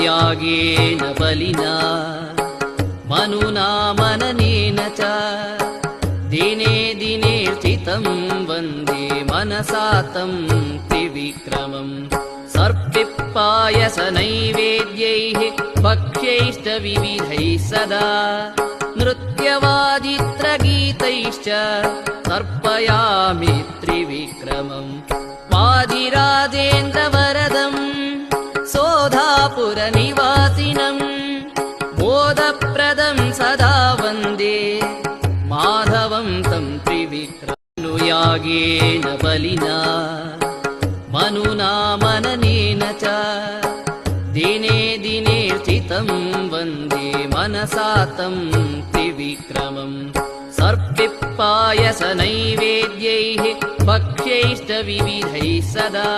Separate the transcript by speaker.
Speaker 1: again बलिना मनुना मननेन च दिने दिने स्थितं वन्दे मनसा तं त्रिविक्रमम् सर्पिपायसनैवेद्यैः भक्ष्यैष्टविविधैः सदा नृत्यवादित्रगीतैश्च तर्पयामि त्रिविक्रमम् वादिराजेन्द्रवरदम् सोधापुरनिवासिनम् मोदप्रदं सदा वन्दे माधवं तं त्रिविक्रमम् यागेन बलिना मनुना मननेन च दिने दिने स्थितं वन्दे मनसा तं त्रिविक्रमम् सर्पिपायसनैवेद्यैः भक्ष्यैष्टविविधैः सदा